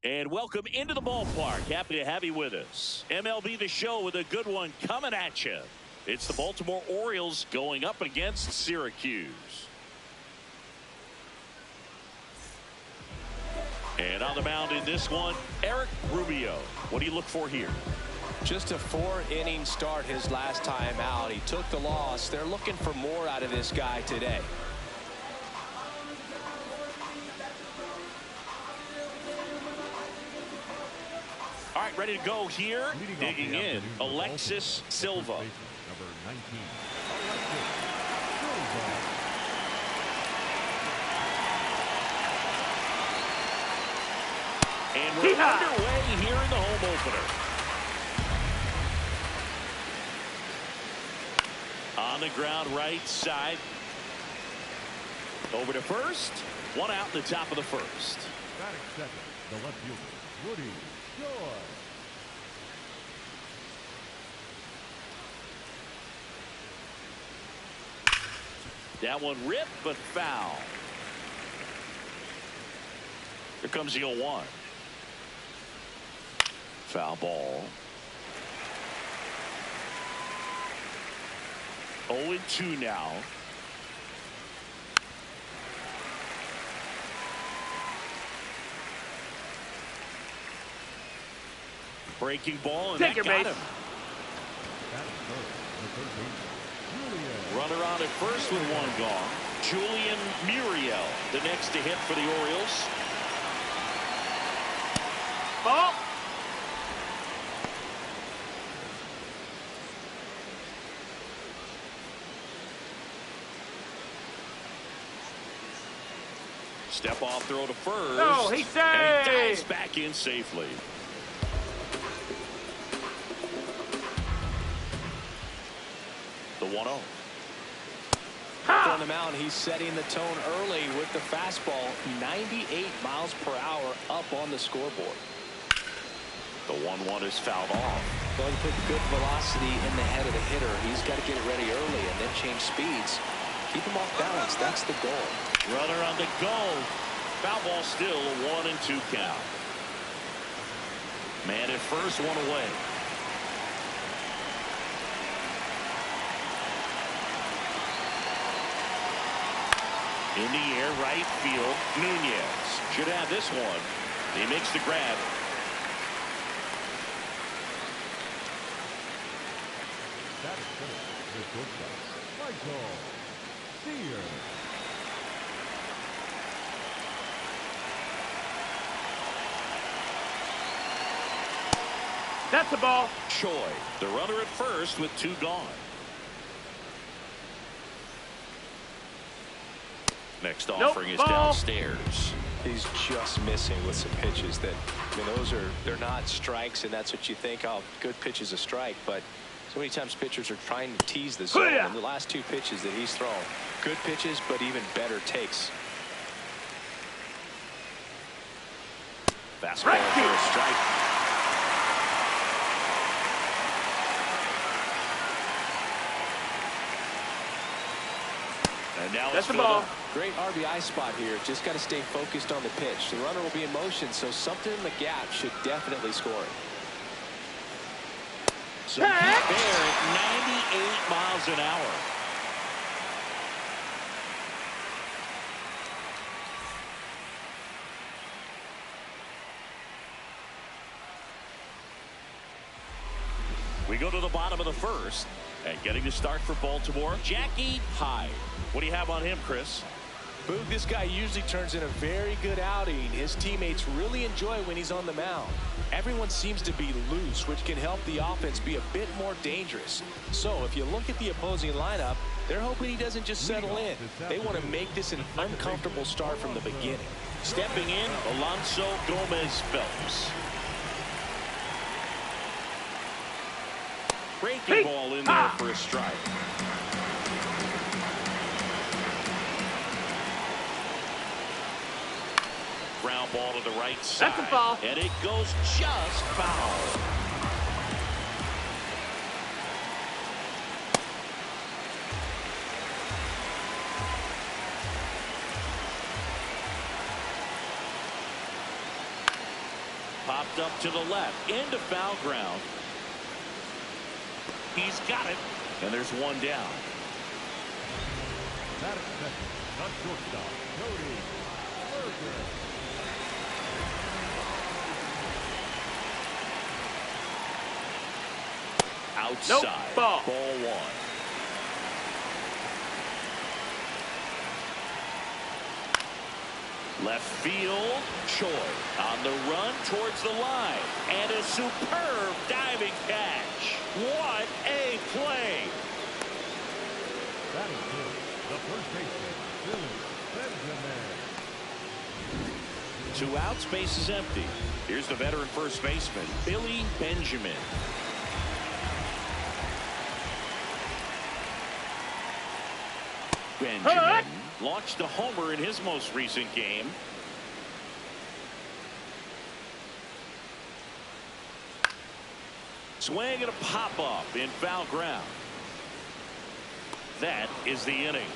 And welcome into the ballpark. Happy to have you with us. MLB The Show with a good one coming at you. It's the Baltimore Orioles going up against Syracuse. And on the mound in this one, Eric Rubio. What do you look for here? Just a 4-inning start his last time out. He took the loss. They're looking for more out of this guy today. All right, ready to go here. Digging in, Alexis Silva. Number 19. And we're underway here in the home opener. On the ground, right side. Over to first. One out in the top of the first. Batting second, the left fielder, Woody Joy. That one ripped, but foul. Here comes the 0-1. Foul ball. 0-2 now. Breaking ball, and take that your got base. him. Runner on at first with one gone. Julian Muriel, the next to hit for the Orioles. Ball. Step off throw to first. Oh, he's safe. And he dives back in safely. The 1-0. On the mound, he's setting the tone early with the fastball. 98 miles per hour up on the scoreboard. The 1-1 is fouled off. Well, to put good velocity in the head of the hitter, he's got to get it ready early and then change speeds. Keep him off balance. That's the goal. Runner on the go. Foul ball still, a 1-2 count. Man at first, one away. In the air, right field, Nunez should have this one. He makes the grab. That is finished with shortstop, Michael Sears. That's the ball. Choi, the runner at first with two gone. Next offering is ball. downstairs. He's just missing with some pitches that, I mean, they're not strikes, and that's what you think, oh, good pitch is a strike, but so many times pitchers are trying to tease the zone. And the last two pitches that he's thrown, good pitches, but even better takes. Fastball for a strike. And now That's it's the ball. up. Great RBI spot here. Just got to stay focused on the pitch. The runner will be in motion, so something in the gap should definitely score it. So he's there at 98 miles an hour. We go to the bottom of the first, and getting to start for Baltimore, Jackie Hyde. What do you have on him, Chris? Boog, this guy usually turns in a very good outing. His teammates really enjoy when he's on the mound. Everyone seems to be loose, which can help the offense be a bit more dangerous. So if you look at the opposing lineup, they're hoping he doesn't just settle in. They want to make this an uncomfortable start from the beginning. Stepping in, Alonso Gomez Phelps. Breaking ball in there for a strike. Ground ball to the right side. That's a foul. And it goes just foul. Chopped up to the left into foul ground. He's got it, and there's one down. That is second. Not shortstop. Cody Berger. Outside. Nope. Ball one. Left field, Choi on the run towards the line. And a superb diving catch. What a play. That is good. The first baseman, Billy Benjamin. 2 outs, base is empty. Here's the veteran first baseman, Billy Benjamin. Benjamin launched a homer in his most recent game. Swing and a pop-up in foul ground. That is the inning.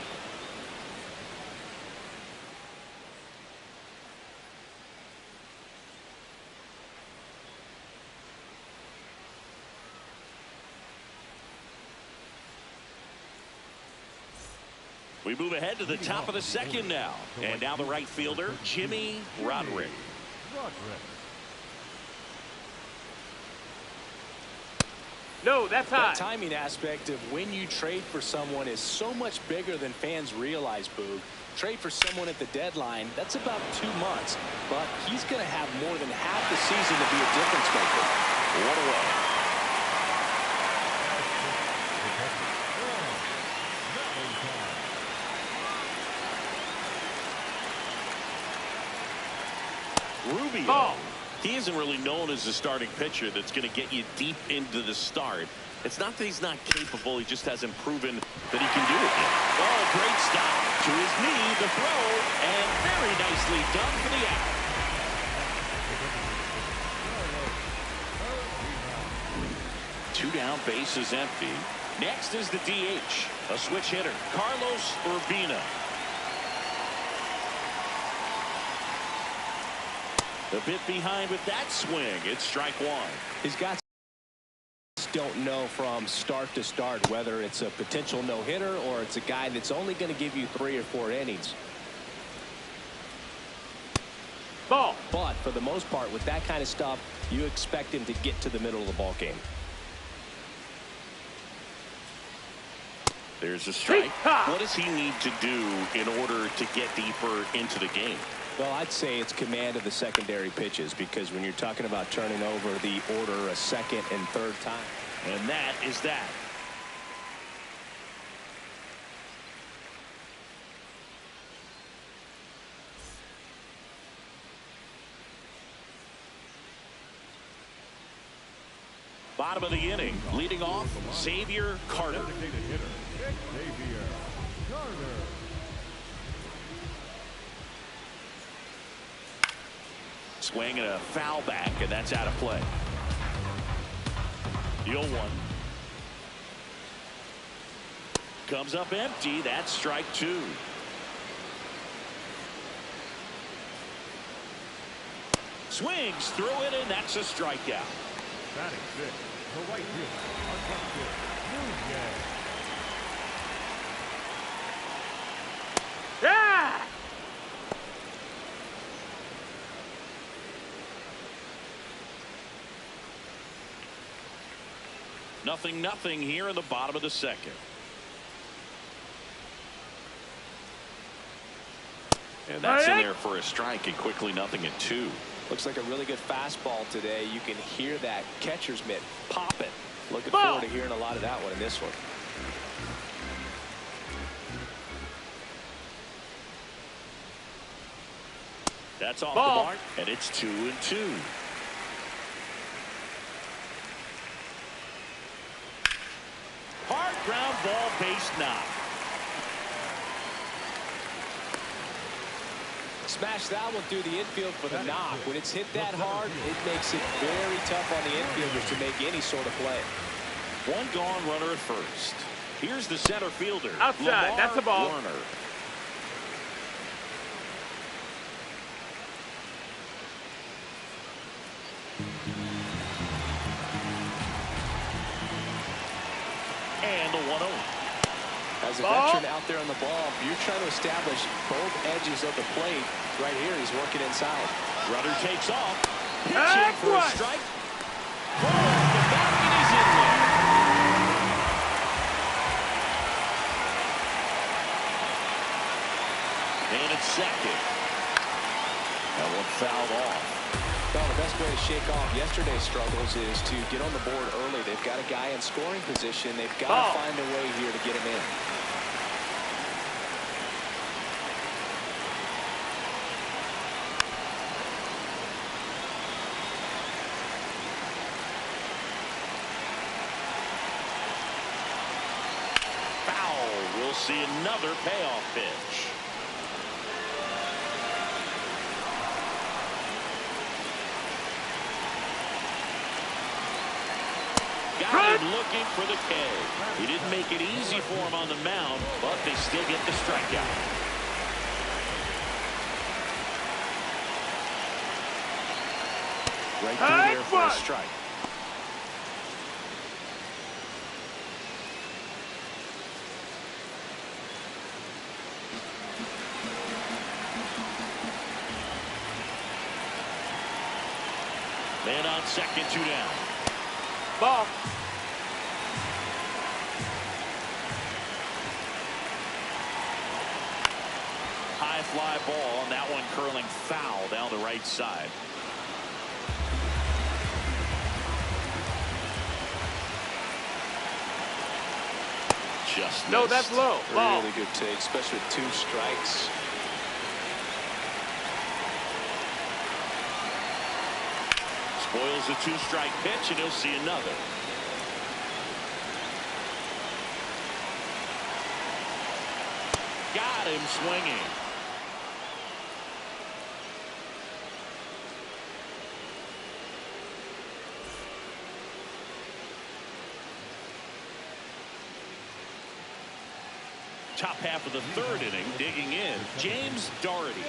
We move ahead to the top of the second now. And now the right fielder, Jimmy Roderick. No, that's high. The timing aspect of when you trade for someone is so much bigger than fans realize, Boog. Trade for someone at the deadline, that's about 2 months. But he's going to have more than half the season to be a difference maker. What a way. Rubio. Ball. He isn't really known as a starting pitcher that's going to get you deep into the start. It's not that he's not capable. He just hasn't proven that he can do it yet. Oh, great stop. To his knee, the throw, and very nicely done for the out. Two down, base is empty. Next is the DH, a switch hitter, Carlos Urbina. A bit behind with that swing. It's strike one. He's got don't know from start to start whether it's a potential no-hitter or it's a guy that's only going to give you 3 or 4 innings. Ball. But for the most part, with that kind of stuff, you expect him to get to the middle of the ball game. There's a strike. What does he need to do in order to get deeper into the game? Well, I'd say it's command of the secondary pitches, because when you're talking about turning over the order a second and third time. And that is that. Bottom of the inning, leading off, Xavier Carter. Designated hitter, Xavier Carter. Swing and a foul back, and that's out of play. The 0-1. Comes up empty. That's strike 2. Swings through it, and that's a strikeout. Batting 6, the right fielder, Arctic Nunez. Yeah! Nothing here in the bottom of the second. And that's in there for a strike, and quickly 0-2. Looks like a really good fastball today. You can hear that catcher's mitt popping. Looking Ball. forward to hearing a lot of that one in this one. That's off Ball. the mark, and it's 2-2. Hard ground ball, base knock. Smash that one through the infield for the knock. When it's hit that hard, it makes it very tough on the infielders to make any sort of play. One gone, runner at first. Here's the center fielder, Outside, Lamar that's a ball. Warner. And the 1-0. As a veteran out there on the ball, you're trying to establish both edges of the plate. Right here, he's working inside. Runner takes off. Pitching for a strike. Ball off the bat, and he's in there. And it's second. That one fouled off. Well, the best way to shake off yesterday's struggles is to get on the board early. They've got a guy in scoring position. They've got to find a way here to get him in. Foul. We'll see another payoff pitch. Got him looking for the K. He didn't make it easy for him on the mound, but they still get the strikeout. Right through there for a strike. Man on second, 2 down. Ball. High fly ball, and that one curling foul down the right side. Just No, missed. that's low. Ball. Really good take, especially with 2 strikes. Spoils a 2-strike pitch, and he'll see another. Got him swinging. Top half of the 3rd inning, digging in, James Doherty.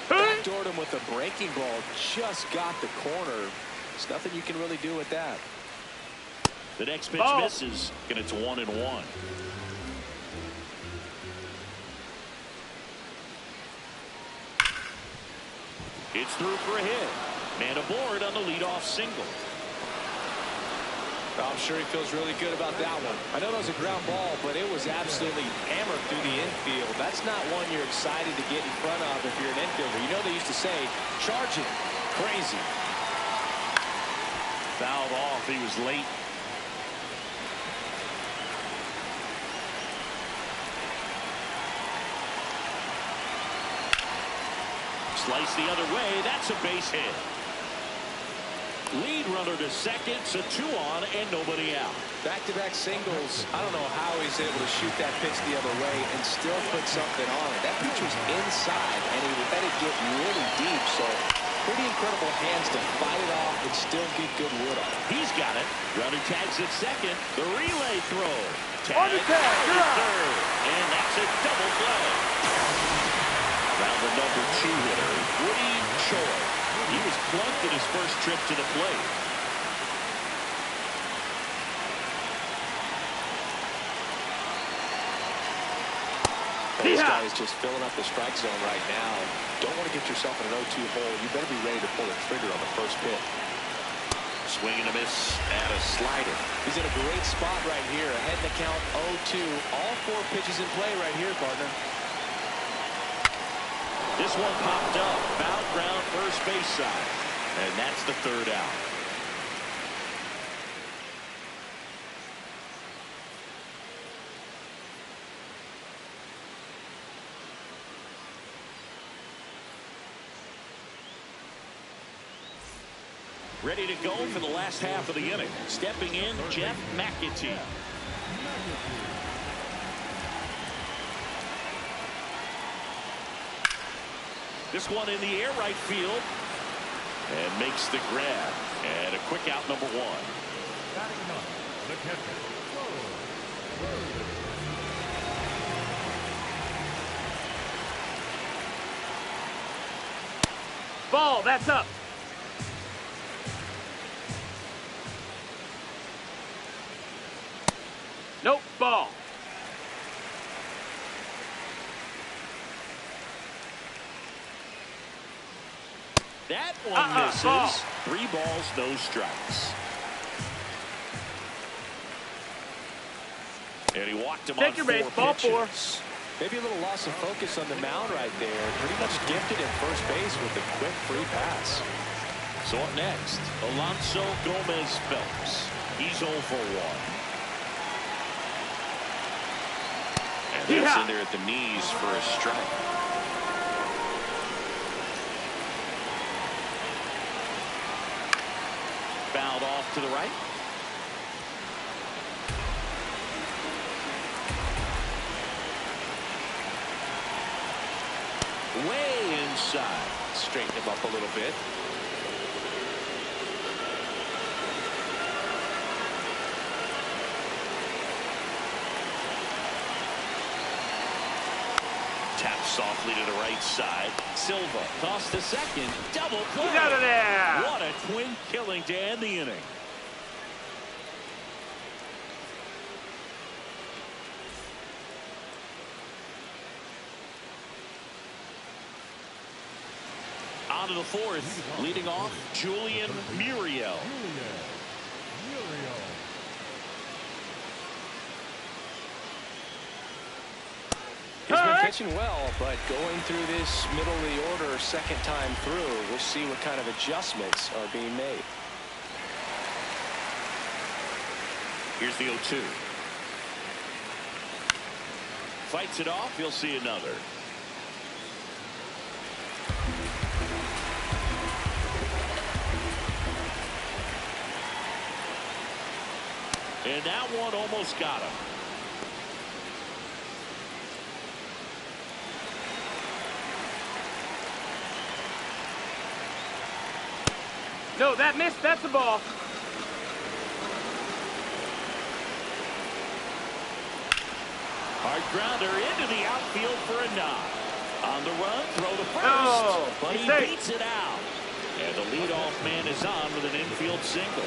Backdoored him with a breaking ball. Just got the corner. There's nothing you can really do with that. The next pitch misses, and it's 1-1. It's through for a hit. Man aboard on the leadoff single. I'm sure he feels really good about that one. I know that was a ground ball, but it was absolutely hammered through the infield. That's not one you're excited to get in front of if you're an infielder. You know they used to say, charge it. Crazy. Fouled off. He was late. Slice the other way. That's a base hit. Lead runner to second, so 2 on and nobody out. Back-to-back singles. I don't know how he's able to shoot that pitch the other way and still put something on it. That pitch was inside, and he let it get really deep, so pretty incredible hands to fight it off and still get good wood on it. He's got it. Runner tags at second. The relay throw. On the tag, you're out. Third, and that's a double play. Now the number 2 hitter, Woody Choi. He was plunked in his first trip to the plate. This guy is just filling up the strike zone right now. Don't want to get yourself in an 0-2 hole. You better be ready to pull the trigger on the first pitch. Swing and a miss and a slider. He's in a great spot right here. Ahead in the count 0-2. All 4 pitches in play right here, partner. This one popped up. Foul ground first base side. And that's the 3rd out. Ready to go for the last half of the inning. Stepping in, Jeff McAtee. This one in the air right field. And makes the grab. And a quick out, number 1. Batting up, the catcher. Ball, that's up. Nope, ball. That one misses. Ball. 3 balls, no strikes. And he walked him Take on your base, 4 ball pitches. 4. Maybe a little loss of focus on the mound right there. Pretty much gifted at first base with a quick free pass. So up next, Alonso Gomez Phelps. He's 0 for 1. And that's in there at the knees for a strike. Fouled off to the right. Way inside. Straighten him up a little bit. Tap softly to the right side. Silva tossed to second. Double play. Get out of there. What a twin killing to end the inning. On to the 4th, leading off Julian Muriel. He's been pitching well, but going through this middle of the order second time through, we'll see what kind of adjustments are being made. Here's the 0-2. Fights it off. He'll see another. And that one almost got him. No, that missed. That's the ball. Hard grounder into the outfield for a nod. On the run, throw to first. No, but he safe. beats it out. And the leadoff man is on with an infield single.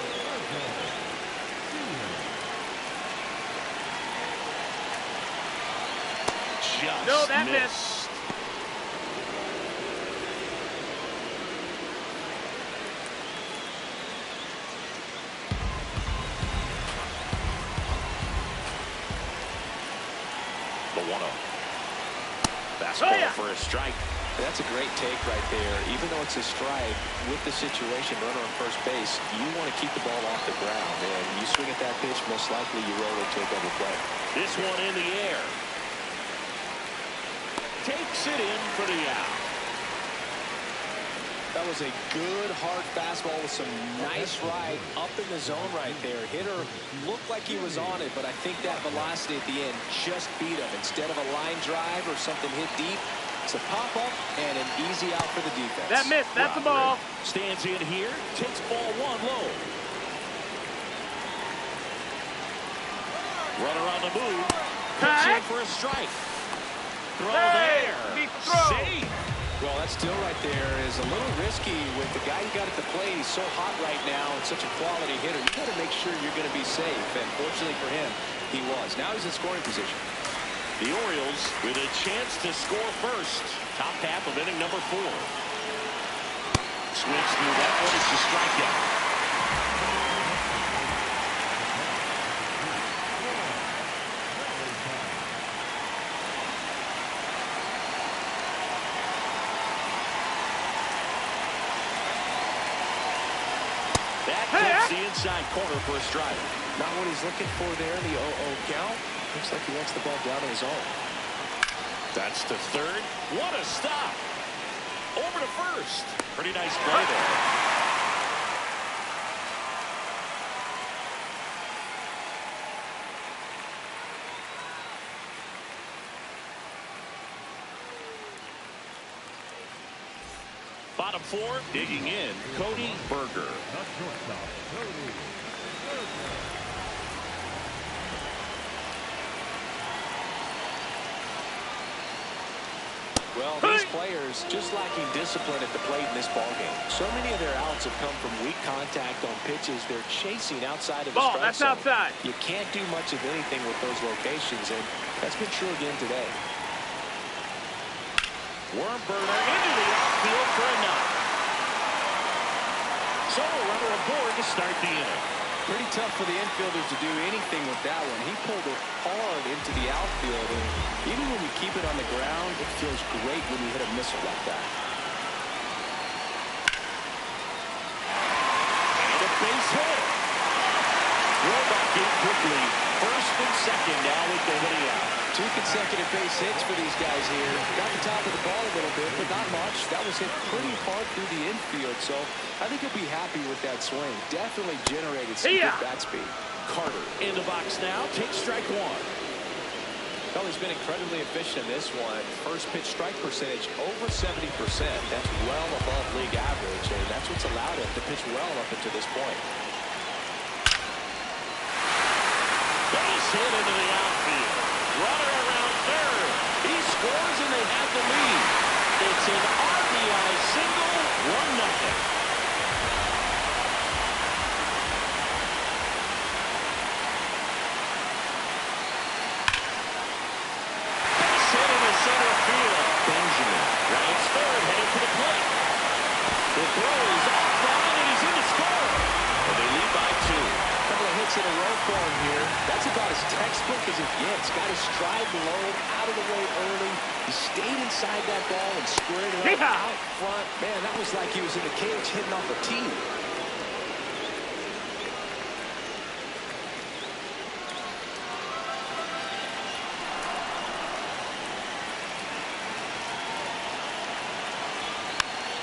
Just No, that missed. missed. The 1-0. Fastball for a strike. That's a great take right there. Even though it's a strike, with the situation, runner on first base, you want to keep the ball off the ground. And you swing at that pitch, most likely you roll it to a double play. This one in the air. Takes it in for the out. That was a good hard fastball with some nice ride up in the zone right there. Hitter looked like he was on it, but I think that velocity at the end just beat him. Instead of a line drive or something hit deep, it's a pop up and an easy out for the defense. That missed. That's the ball. Stands in here, takes ball 1 low. Runner on the move, puts in for a strike. Throw there. Safe. Well, that still right there is a little risky with the guy you got at the plate. He's so hot right now and such a quality hitter. You got to make sure you're going to be safe. And fortunately for him, he was. Now he's in scoring position. The Orioles with a chance to score first. Top half of inning number 4. Swings through that one. It's a strikeout. The inside corner for a strike. Not what he's looking for there in the 0-0 count. Looks like he wants the ball down in his own. That's to third. What a stop. Over to first. Pretty nice play there. Bottom 4, digging in, Cody Berger. Well, these players just lacking discipline at the plate in this ballgame. So many of their outs have come from weak contact on pitches they're chasing outside of the strike That's zone. outside. You can't do much of anything with those locations, and that's been true again today. Worm burner into the outfield for a knock. So a runner aboard to start the inning. Pretty tough for the infielders to do anything with that one. He pulled it hard into the outfield, and even when you keep it on the ground, it feels great when you hit a missile like that. And a base hit. Throw back in quickly. First and second now with nobody out. 2 consecutive base hits for these guys here. Got the top of the ball a little bit, but not much. That was hit pretty hard through the infield, so I think he'll be happy with that swing. Definitely generated some good bat speed. Carter in the box now. Takes strike one. Well, he's been incredibly efficient in this one. First pitch strike percentage over 70%. That's well above league average, and that's what's allowed him to pitch well up until this point. Base hit into the outfield. Runner around third. He scores and they have the lead. It's an RBI single, 1-0. Base hit into center field. Benjamin rounds third, headed to the plate. The throw is off line and he's in to score. And they lead by 2. Couple of hits in a row for him here. That's about as textbook as it gets. Got his stride low, out of the way early. He stayed inside that ball and squared it up out front. Man, that was like he was in the cage hitting off a tee.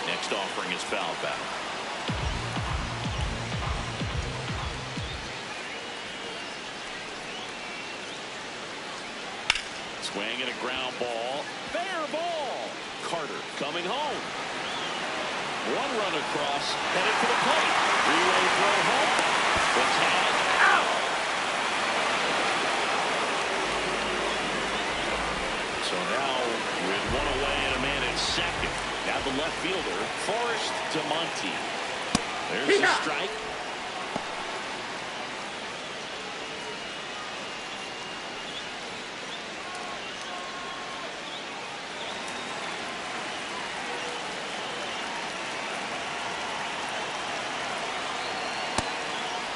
Next offering is foul back. Swing and a ground ball. Fair ball. Carter coming home. One run across, headed to the plate. Relay throw home. The tag out. So now with one away and a man at second. Now the left fielder, Forrest DeMonte. There's the strike.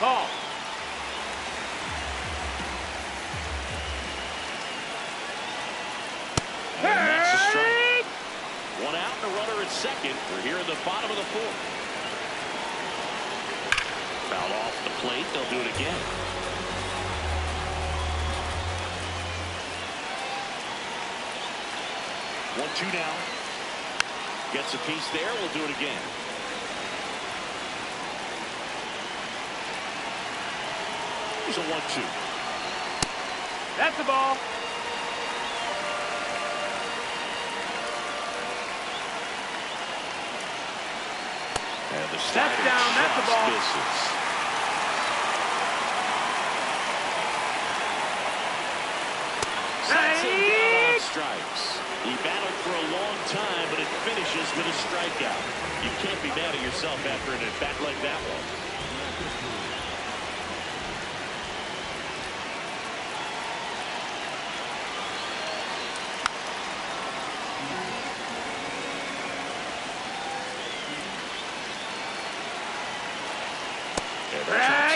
Ball. And that's a strike. One out and a runner at second. We're here in the bottom of the fourth. Foul off the plate. They'll do it again. One-two now. Gets a piece there. We'll do it again. Here's a 1-2. That's the ball. And the That's down. That's the ball. Misses. Sets him down on strikes. He battled for a long time, but it finishes with a strikeout. You can't be mad at yourself after an at-bat like that one.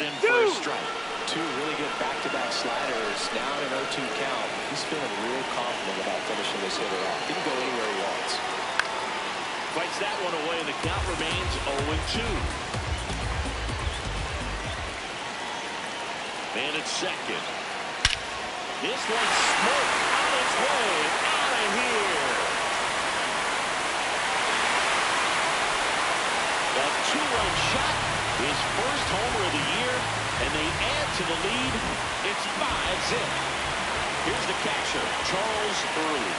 In for a strike. 2 really good back-to-back sliders. Now in an 0-2 count. He's feeling real confident about finishing this hitter off. He can go anywhere he wants. Fights that one away. The count remains 0-2. Man at second. This one's smoked on its way out of here. A 2-run shot. His first homer of the year, and they add to the lead. It's 5-zip. Here's the catcher, Charles Early.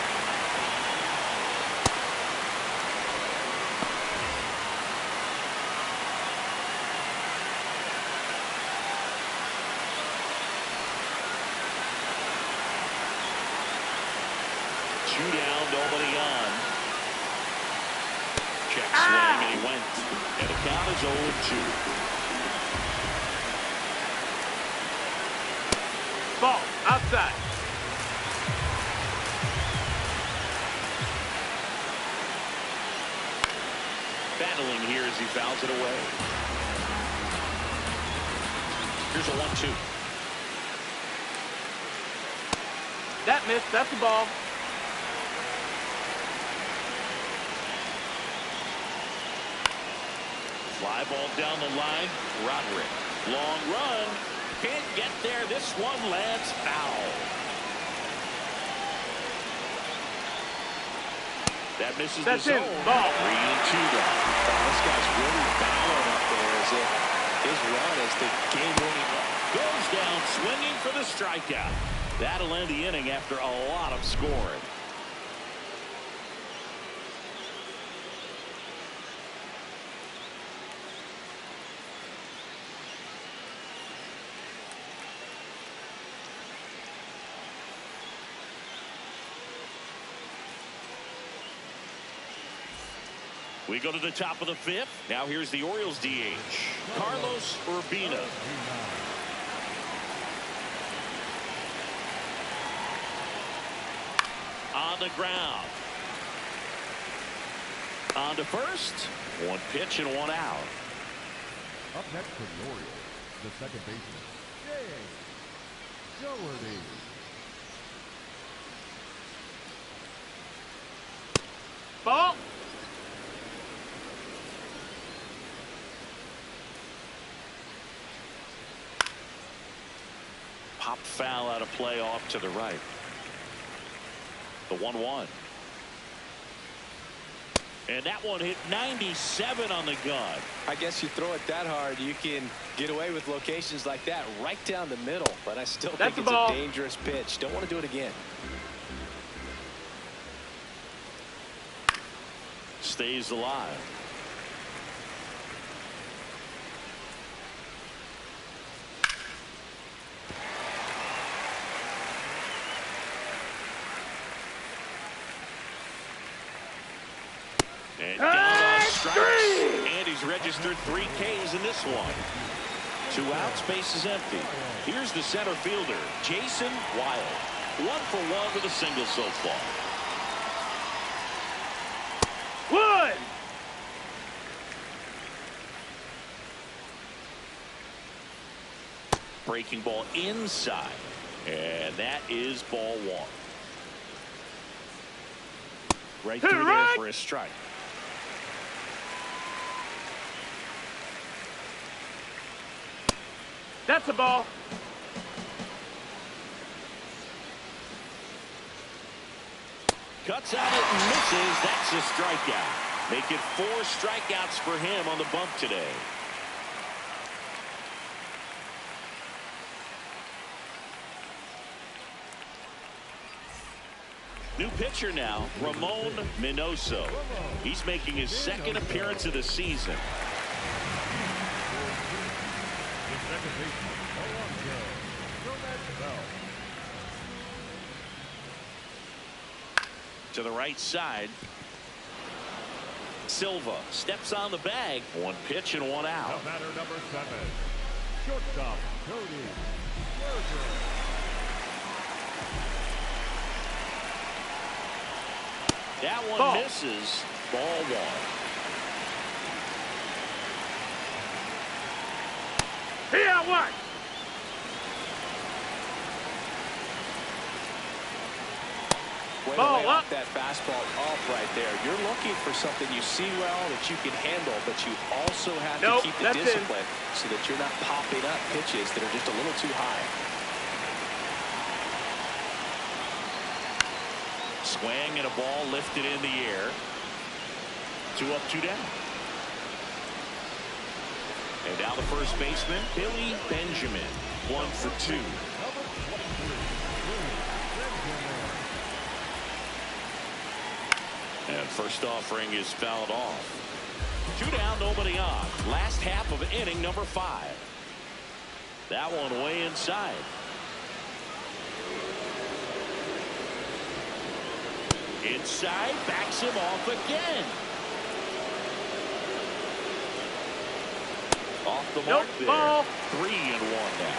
Two down, nobody on. is 0-2. Ball outside. Battling here as he fouls it away. Here's a 1-2. That missed. That's the ball. Fly ball down the line. Roderick. Long run. Can't get there. This one lands foul. That misses That's the in. zone. Ball. 3-2 down. This guy's really battling up there as if his run is the game-winning run. Goes down swinging for the strikeout. That'll end the inning after a lot of scoring. We go to the top of the fifth. Now here's the Orioles DH, Carlos Urbina. On the ground. On to first. One pitch and one out. Up next for the Orioles, the second baseman, Jay Doherty. Ball. Pop foul out of play off to the right. The 1-1. And that one hit 97 on the gun. I guess you throw it that hard, you can get away with locations like that right down the middle. But I still think it's a dangerous pitch. Don't want to do it again. Stays alive. And down on strikes. And he's registered 3 Ks in this one. 2 outs, base is empty. Here's the center fielder, Jason Wild. 1 for 1 with a single so far. Wood. Breaking ball inside. And that is ball 1. Right through there for a strike. That's the ball. Cuts at it and misses. That's a strikeout. Make it 4 strikeouts for him on the bump today. New pitcher now, Ramon Minoso. He's making his 2nd appearance of the season. The second baseman, Alonso Bell. To the right side. Silva steps on the bag. 1 pitch and 1 out. The batter number 7, shortstop Cody Berger. That one Ball. misses. Ball 1. Here, what? Way Ball to lay up. off that fastball off right there. You're looking for something you see well that you can handle, but you also have to keep the discipline so that you're not popping up pitches that are just a little too high. Swing and a ball lifted in the air. 2 up, 2 down. And now the first baseman, Billy Benjamin. 1 for 2. And first offering is fouled off. 2 down, nobody on. Last half of inning number 5. That one way inside. Inside, backs him off again. the Nope, mark there. ball. 3-1 now.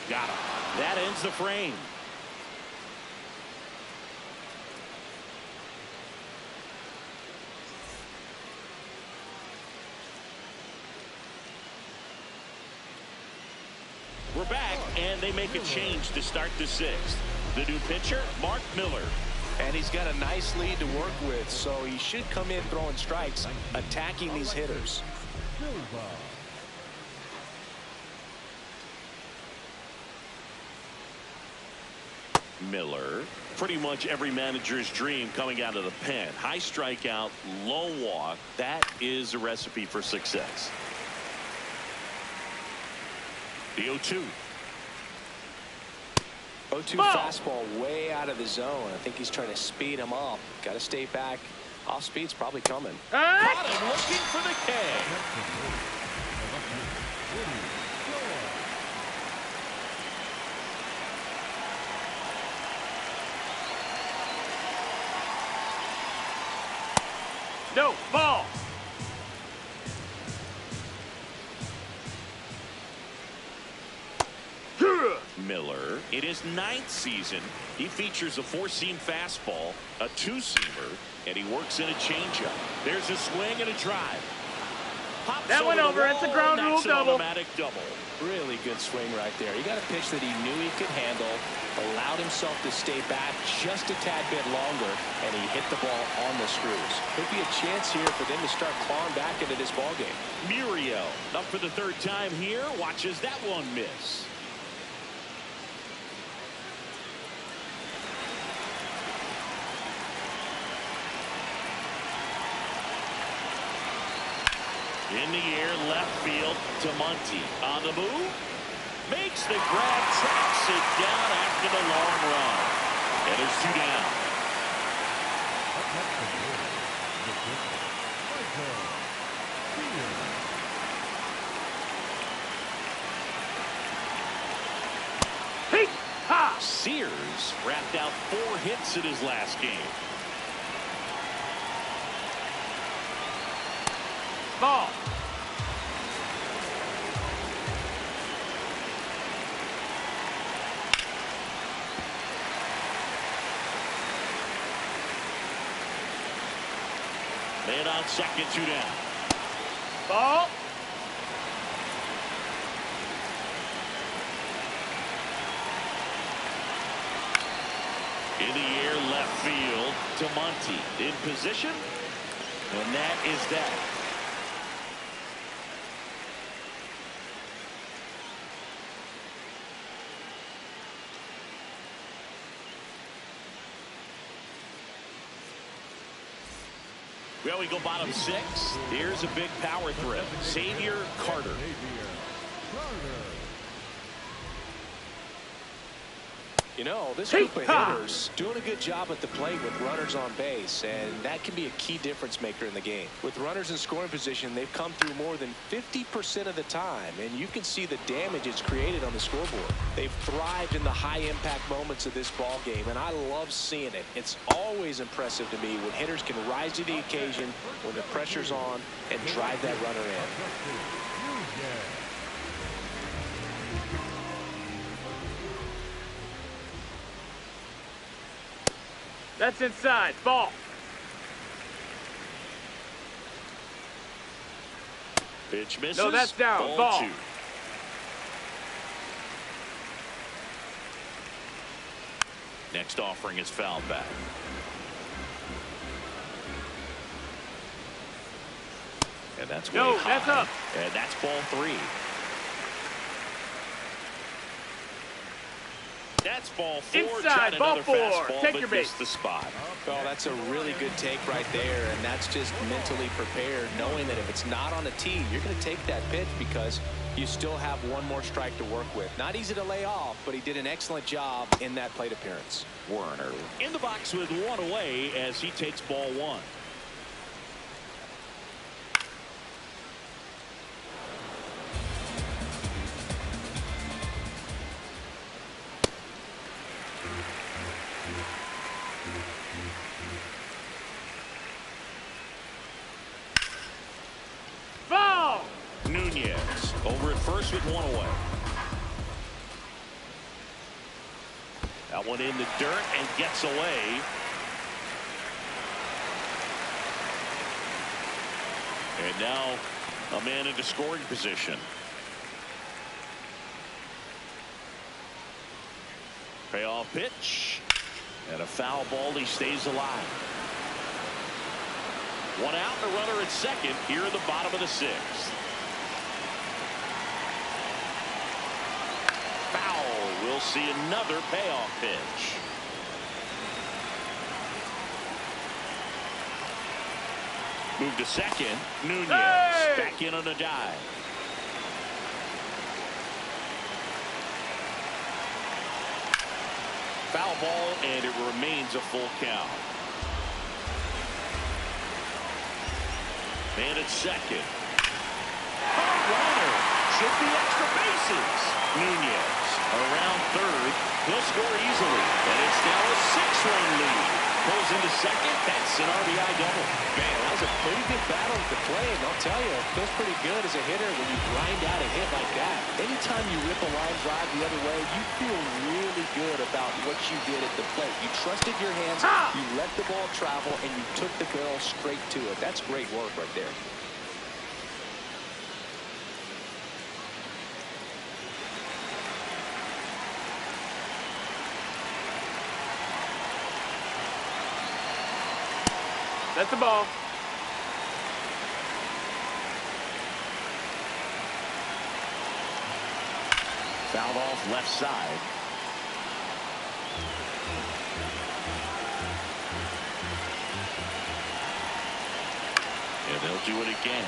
Got him. That ends the frame. We're back, and they make a change to start the sixth. The new pitcher, Mark Miller. And he's got a nice lead to work with, so he should come in throwing strikes, attacking these hitters. Miller, pretty much every manager's dream coming out of the pen. High strikeout, low walk. That is a recipe for success. The 0-2. 0-2 Ball. fastball way out of the zone. I think he's trying to speed him up. Got to stay back. Off speed's probably coming. Caught him looking for the K. No, ball. Miller, in his 9th season, he features a 4-seam fastball, a 2-seamer, and he works in a changeup. There's a swing and a drive. Pops That went the over. It's a wall, ground rule knocks an double. Automatic double. Really good swing right there. He got a pitch that he knew he could handle, allowed himself to stay back just a tad bit longer, and he hit the ball on the screws. Could be a chance here for them to start clawing back into this ball game. Muriel, up for the 3rd time here, watches that one miss. In the air, left field to Monty. On the move. Makes the grab, tracks it down after the long run. And there's 2 down. Hey, ha! Sears wrapped out 4 hits in his last game. Ball. Man on second, 2 down. Ball. In the air, left field to Monty. In position. And that is that. Well, we go bottom 6. Here's a big power threat. Xavier Carter. You know, this group of hitters doing a good job at the plate with runners on base, and that can be a key difference maker in the game. With runners in scoring position, they've come through more than 50% of the time, and you can see the damage it's created on the scoreboard. They've thrived in the high-impact moments of this ball game, and I love seeing it. It's always impressive to me when hitters can rise to the occasion when the pressure's on and drive that runner in. That's inside. Ball. Pitch misses. No, that's down. Ball. 2. Next offering is fouled back. And that's way high. That's up. And that's ball 3. That's ball 4. Inside, ball 4. Take your base. The spot. Well, that's a really good take right there, and that's just mentally prepared, knowing that if it's not on the tee, you're going to take that pitch because you still have one more strike to work with. Not easy to lay off, but he did an excellent job in that plate appearance. Werner in the box with 1 away as he takes ball 1. Ball! Nunez over at first with one away. That one in the dirt and gets away. And now a man into scoring position. Payoff pitch. And a foul ball. He stays alive. One out and a runner at second here in the bottom of the sixth. Foul. We'll see another payoff pitch. Move to second. Nunez back in on a dive. Foul ball, and it remains a full count. Man at second. Home runner. Should be extra bases. Nunez around third. He'll score easily. And it's now a 6-run lead. Pulls into second. That's an RBI double. Man, that was a pretty good battle at the plate. And I'll tell you, it feels pretty good as a hitter when you grind out a hit like that. Anytime you rip a line drive the other way, you feel really good about what you did at the plate. You trusted your hands, you let the ball travel, and you took the barrel straight to it. That's great work right there. That's the ball. Fouled off left side. And they'll do it again.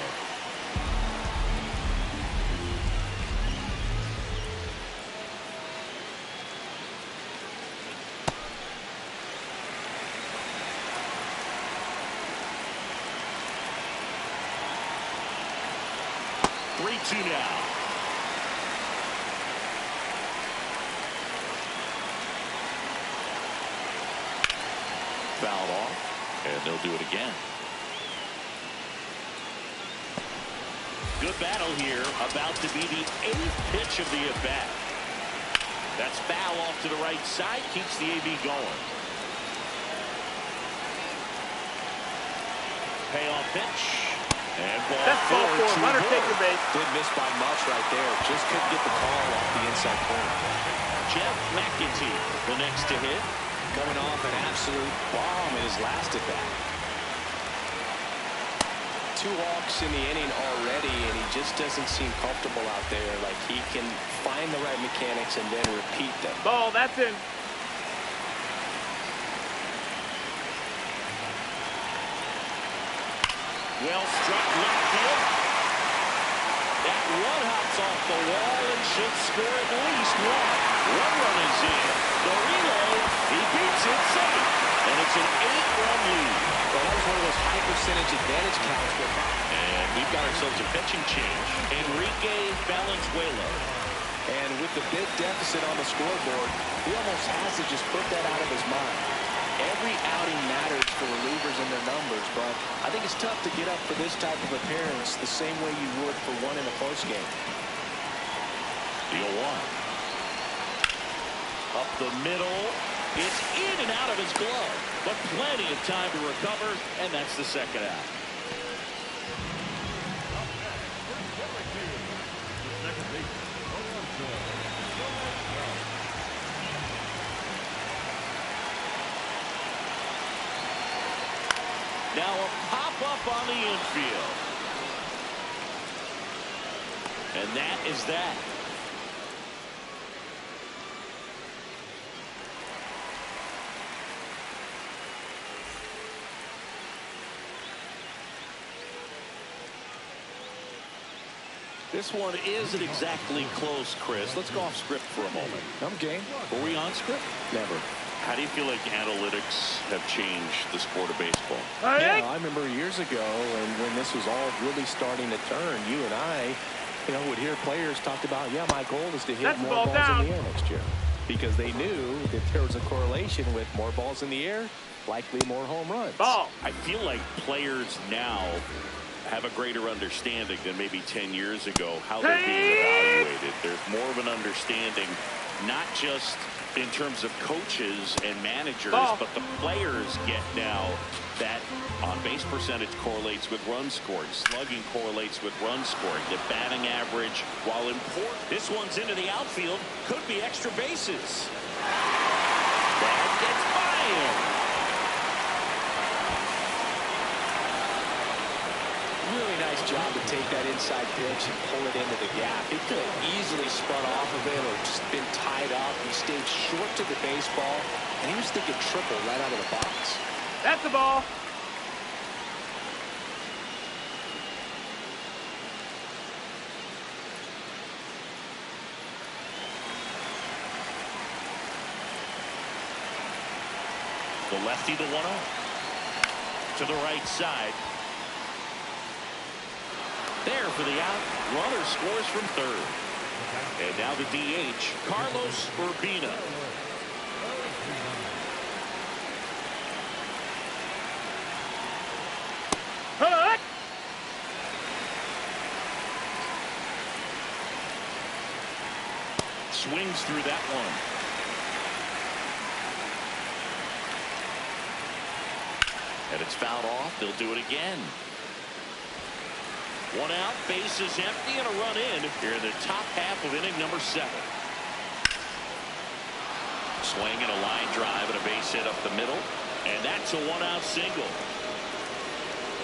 Two now. Fouled off, and they'll do it again. Good battle here, about to be the 8th pitch of the at-bat. That's foul off to the right side, keeps the AB going. Payoff pitch. And That's ball 4. Runner take your base. Didn't miss by much right there. Just couldn't get the call off the inside corner. Jeff McEntee, the next to hit. Coming off an absolute bomb in his last at bat. 2 walks in the inning already, and he just doesn't seem comfortable out there. Like he can find the right mechanics and then repeat them. Ball, that's in. Well struck left field. That one hops off the wall and should score at least one. One run is in. The relay, he beats it safe. And it's an 8-run lead. Well, that was one of those high percentage advantage counts. And we've got ourselves a pitching change. Enrique Valenzuela. And with the big deficit on the scoreboard, he almost has to just put that out of his mind. Every outing matters for relievers and their numbers, but I think it's tough to get up for this type of appearance the same way you would for one in a close game. The 0-1. Up the middle. It's in and out of his glove, but plenty of time to recover, and that's the second out. Now a pop-up on the infield. And that is that. This one isn't exactly close, Chris. Let's go off script for a moment. I'm game. Were we on script? Never. How do you feel like analytics have changed the sport of baseball? Yeah, I remember years ago when this was all really starting to turn, you and I, would hear players talk about, yeah, my goal is to hit more balls in the air next year. because they knew that there was a correlation with more balls in the air, likely more home runs. Ball. I feel like players now have a greater understanding than maybe 10 years ago how they're being evaluated. There's more of an understanding, not just in terms of coaches and managers, but the players get now that on-base percentage correlates with runs scored. Slugging correlates with runs scored. The batting average, while important. This one's into the outfield. Could be extra bases. That gets by him. Really nice job to take that inside pitch and pull it into the gap. It could have easily spun off of it or just been tied up. He stayed short to the baseball, and he was thinking triple right out of the box. That's the ball. The lefty, the 1-0. To the right side. There for the out. Runner scores from third. And now the DH, Carlos Urbina. Hut. Swings through that one. And it's fouled off. They'll do it again. One out, base is empty, and a run in here in the top half of inning number 7. Swing and a line drive and a base hit up the middle, and that's a 1-out single.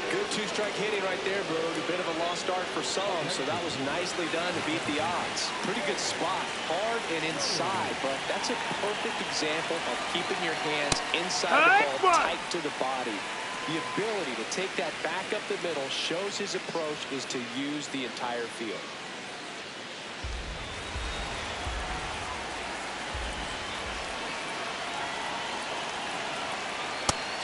Good two-strike hitting right there, Bird. A bit of a lost start for some, so that was nicely done to beat the odds. Pretty good spot, hard and inside, but that's a perfect example of keeping your hands inside the ball, tight to the body. The ability to take that back up the middle shows his approach is to use the entire field.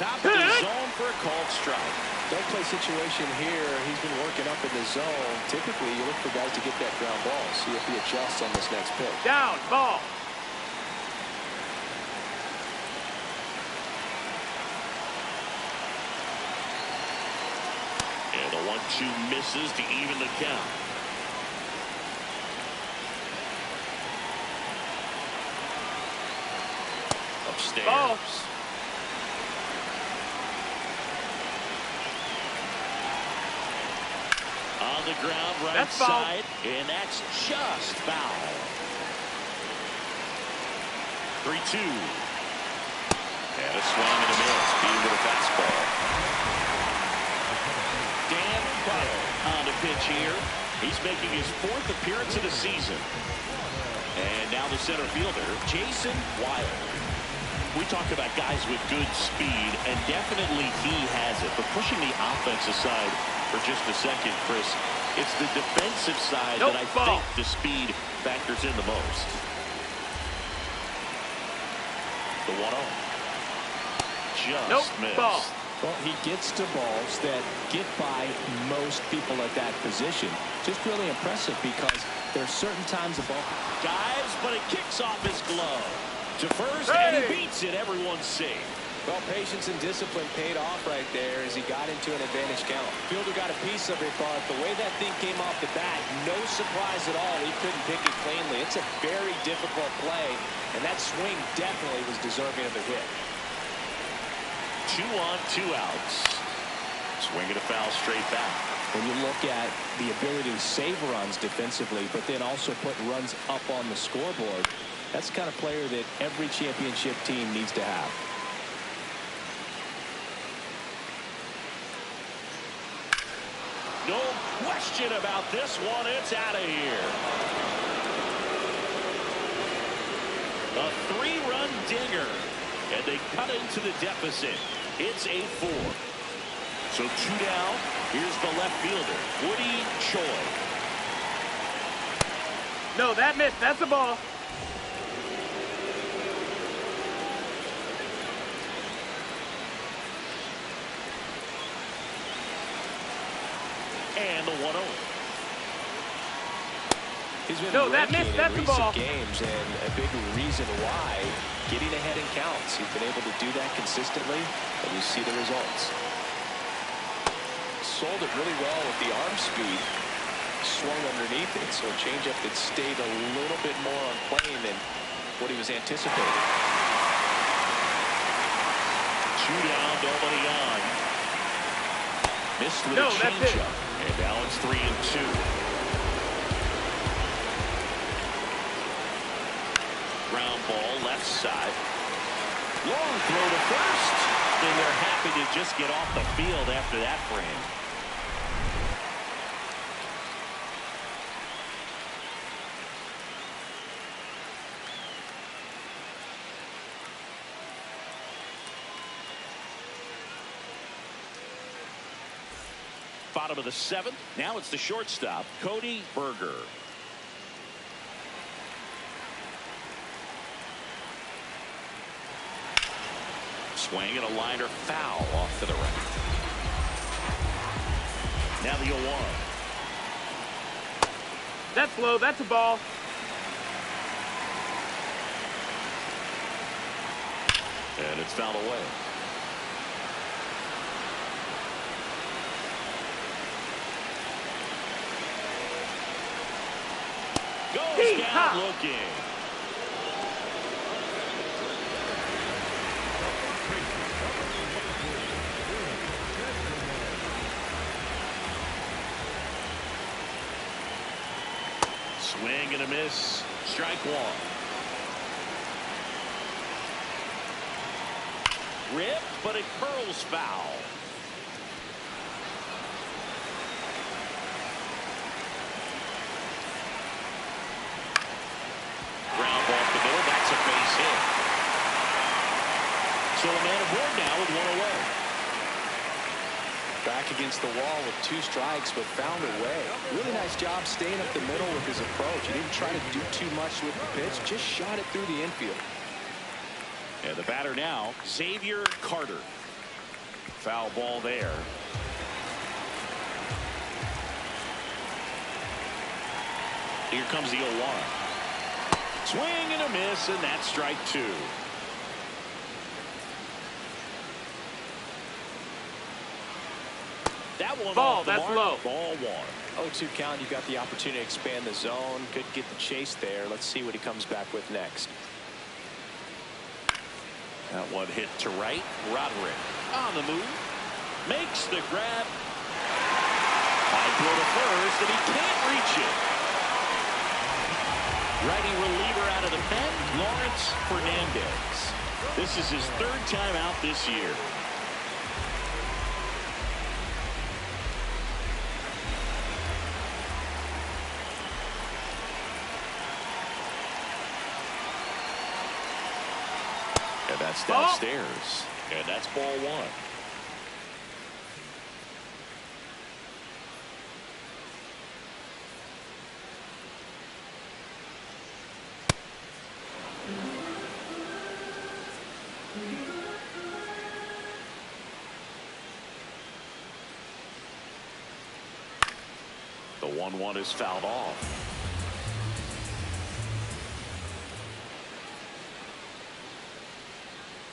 Top of the zone for a called strike. Don't play situation here. He's been working up in the zone. Typically, you look for guys to get that ground ball. See if he adjusts on this next pitch. Down. Ball. And the 1-2 misses to even the count. Upstairs. Ball. On the ground, right That's foul. side, and that's just foul. 3-2. And a swing and a miss, being with a fastball. Dan Butler on the pitch here. He's making his 4th appearance of the season. And now the center fielder, Jason Wilde. We talk about guys with good speed, and definitely he has it. But pushing the offense aside for just a second, Chris, it's the defensive side that I think the speed factors in the most. The 1-0. Just missed. Ball. Well, he gets to balls that get by most people at that position. Just really impressive because there's certain times the ball Dives, but it kicks off his glove. To first, and he beats it. Everyone's safe. Well, patience and discipline paid off right there as he got into an advantage count. Fielder got a piece of it, but the way that thing came off the bat, no surprise at all. He couldn't pick it cleanly. It's a very difficult play, and that swing definitely was deserving of a hit. 2 on, 2 outs. Swinging a foul straight back. When you look at the ability to save runs defensively, but then also put runs up on the scoreboard, that's the kind of player that every championship team needs to have. No question about this one. It's out of here. A 3-run dinger. And they cut into the deficit. It's 8-4. So 2 down. Here's the left fielder, Woody Choi. No, that missed. That's the ball. And the 1-0. He's been No, that raking missed. in That's the recent ball. games, and a big reason why, getting ahead in counts. He's been able to do that consistently, and you see the results. Sold it really well with the arm speed. Swung underneath it, so a changeup that stayed a little bit more on plane than what he was anticipating. 2 down, nobody on. Missed with No, a that's it. changeup, and now it's 3-2. Ground ball left side. Long throw to first, and they're happy to just get off the field after that frame. Bottom of the 7th. Now it's the shortstop, Cody Berger. Swing and a liner foul off to the right. Now the 0-1. That's low. That's a ball. And it's fouled away. Goes down looking. Swing and a miss. Strike one. Rip, but it curls foul. Ground ball up the middle. That's a base hit. So a man aboard now with one away. Back against the wall with 2 strikes, but found a way. Really nice job staying up the middle with his approach. He didn't try to do too much with the pitch, just shot it through the infield. And the batter now, Xavier Carter. Foul ball there. Here comes the 0-1. Swing and a miss, and that's strike 2. That one Ball, off the that's mark. low. Ball 1. 0-2 count. You've got the opportunity to expand the zone. Could get the chase there. Let's see what he comes back with next. That one hit to right. Roderick on the move. Makes the grab. High throw to first, and he can't reach it. Righty reliever out of the pen, Lawrence Fernandez. This is his 3rd time out this year. And that's downstairs. And that's ball 1. The 1-1 is fouled off.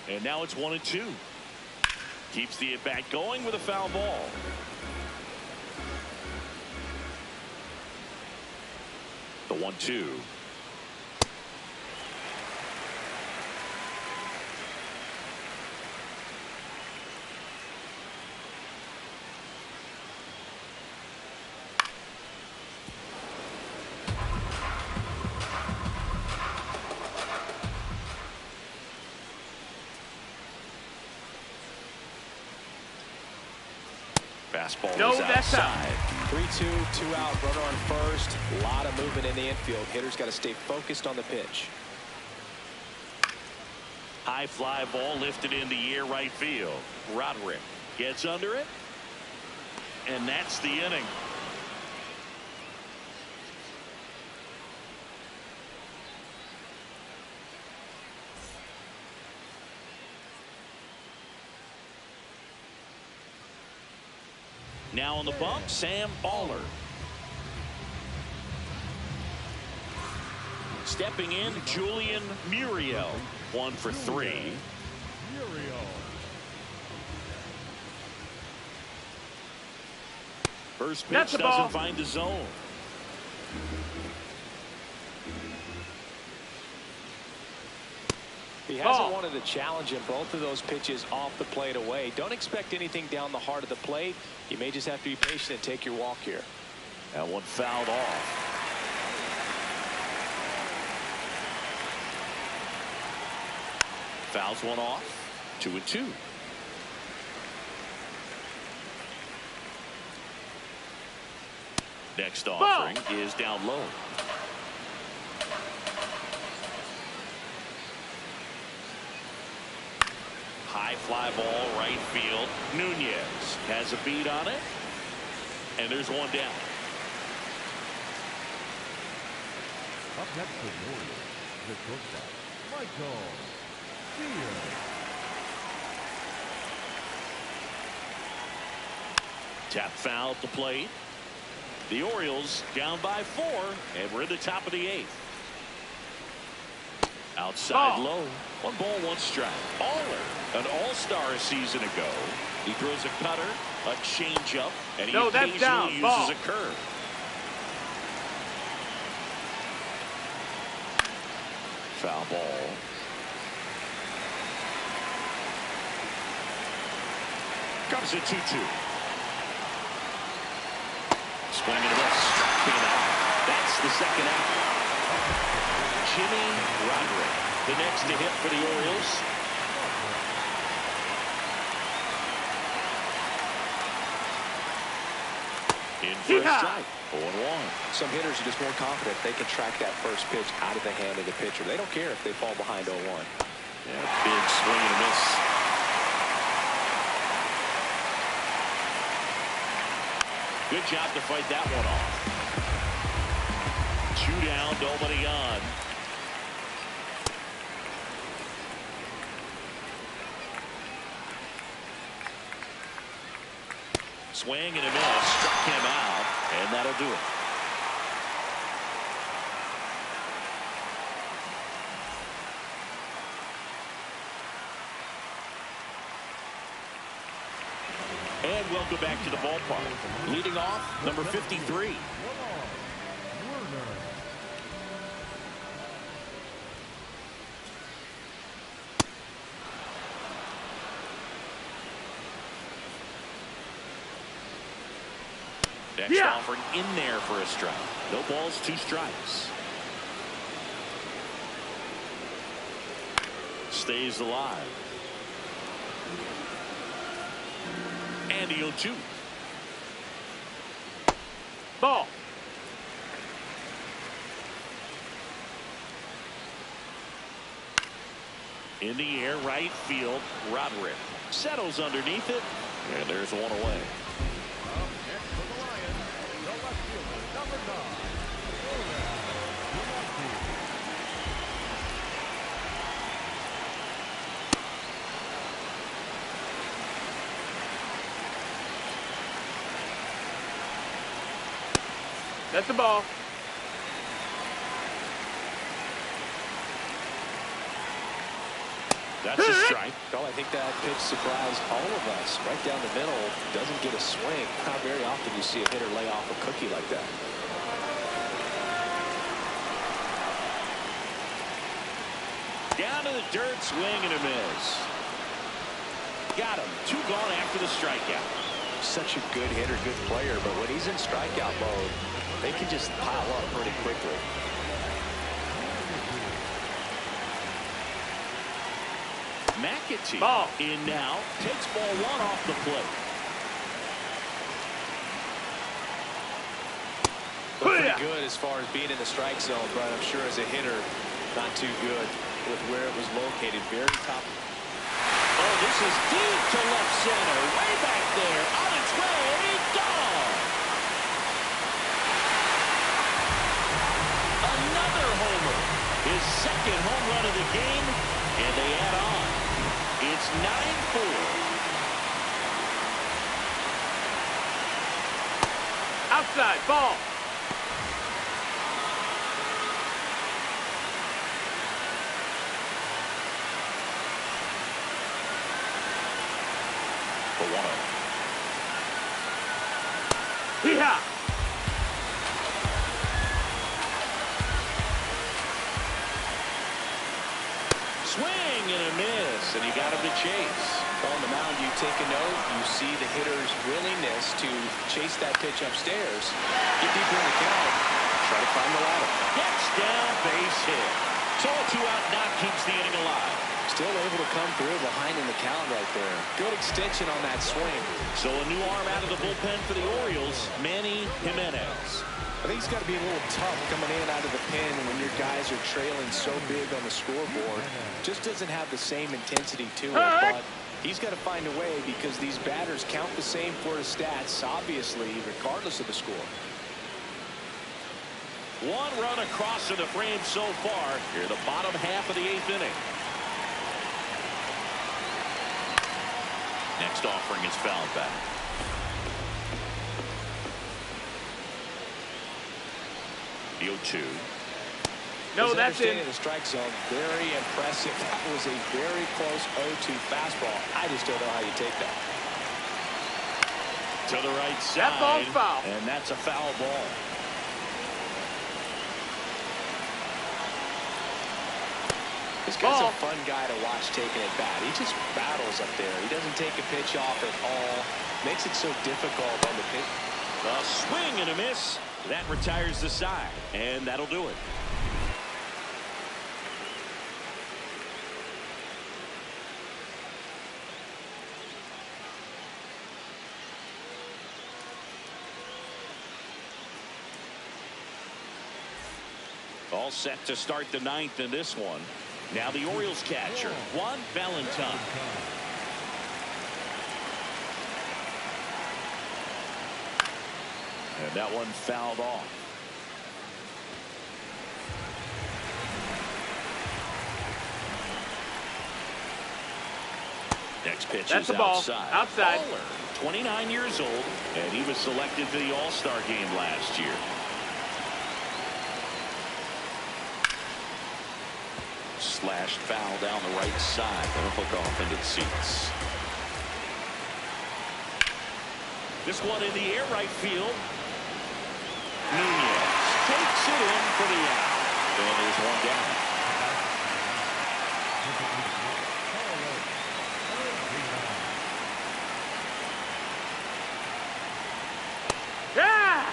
And now it's 1-2. Keeps the at-bat going with a foul ball. The 1-2. Fastball is outside. 3-2, 2 out, runner on first. A lot of movement in the infield. Hitters got to stay focused on the pitch. High fly ball lifted in the air right field. Roderick gets under it. And that's the inning. Now on the bump, Sam Baller. Stepping in, Julian Muriel. 1 for 3. Muriel. First pitch That's the ball. doesn't find the zone. He hasn't wanted a challenge in both of those pitches off the plate away. Don't expect anything down the heart of the plate. You may just have to be patient and take your walk here. That one fouled off. Fouls one off. 2-2. Next offering is down low. High fly ball, right field. Nunez has a beat on it. And there's one down. Up next for the Orioles, the shortstop, Michael Diaz. Tap foul at the plate. The Orioles down by 4, and we're in the top of the 8th. Outside low. 1 ball, 1 strike. Aller, an all-star a season ago. He throws a cutter, a changeup, and he occasionally uses a curve. Foul ball. Comes a 2-2. Swing and a miss. Came out. That's the second out. Jimmy Roderick, the next to hit for the Orioles. In for a strike. 0-1. Some hitters are just more confident they can track that first pitch out of the hand of the pitcher. They don't care if they fall behind 0-1. Yeah, big swing and a miss. Good job to fight that one off. 2 down, nobody on. Swing and a miss. Struck him out, and that'll do it. And welcome back to the ballpark. Leading off, number 53. Next offering in there for a strike. No balls, 2 strikes. Stays alive. And the 0-2. Ball. In the air, right field. Roderick settles underneath it, and there's one away. Up next for the Lions, the left fielder, number 9, That's the ball. That's a strike. Well, I think that pitch surprised all of us. Right down the middle, doesn't get a swing. Not very often you see a hitter lay off a cookie like that. Down to the dirt, swing and a miss. Got him. 2 gone after the strikeout. Such a good hitter, good player, but when he's in strikeout mode, they can just pile up pretty quickly. McAtee Ball. In now. Takes ball 1 off the plate. Pretty good as far as being in the strike zone, but I'm sure as a hitter, not too good with where it was located. Very top. Oh, this is deep to left center. Way back there. On its way. Gone. Another homer. His second home run of the game. And they add on. It's 9-4. Outside. Ball. the 1-0. Yeah. Swing and a miss, and he got him to chase. On the mound, you take a note. You see the hitter's willingness to chase that pitch upstairs. Get deeper in the count. Try to climb the ladder. Gets down, base hit. So a 2-out knock keeps the inning alive. Still able to come through behind in the count right there. Good extension on that swing. So a new arm out of the bullpen for the Orioles, Manny Jimenez. I think it's got to be a little tough coming in out of the pen when your guys are trailing so big on the scoreboard. Just doesn't have the same intensity to it, but he's got to find a way because these batters count the same for his stats, obviously, regardless of the score. One run across in the frame so far here, the bottom half of the 8th inning. Next offering is fouled back. The 0-2. No, that's in. The strike zone, very impressive. That was a very close 0-2 fastball. I just don't know how you take that. To the right side. That ball's foul. And that's a foul ball. This guy's a fun guy to watch taking at bat. He just battles up there. He doesn't take a pitch off at all. Makes it so difficult on the pitch. A swing and a miss. That retires the side, and that'll do it. All set to start the 9th in this one. Now the Orioles catcher, Juan Valentine. And that one fouled off. Next pitch That's is the ball. outside. Outside. Baller, 29 years old, and he was selected for the All-Star game last year. Slashed foul down the right side. Gonna hook off into the seats. This one in the air right field. Nunez takes it in for the out. And there's one down. Yeah.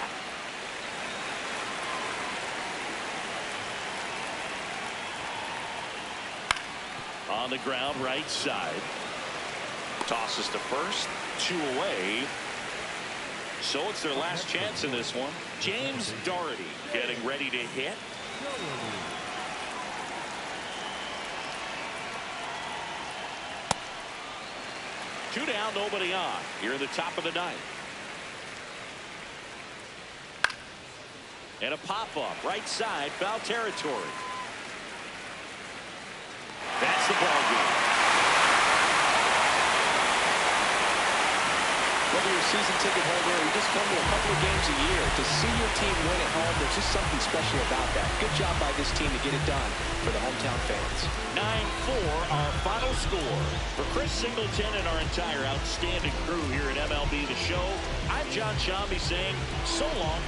On the ground right side. Tosses to first. 2 away. So it's their last chance in this one. James Doherty getting ready to hit. Two down, nobody on. Here in the top of the 9th. And a pop-up right side, foul territory. That's the ball game. Whether you're a season ticket holder or you just come to a couple of games a year, to see your team win at home, there's just something special about that. Good job by this team to get it done for the hometown fans. 9-4, our final score. For Chris Singleton and our entire outstanding crew here at MLB The Show, I'm John Shambi saying so long.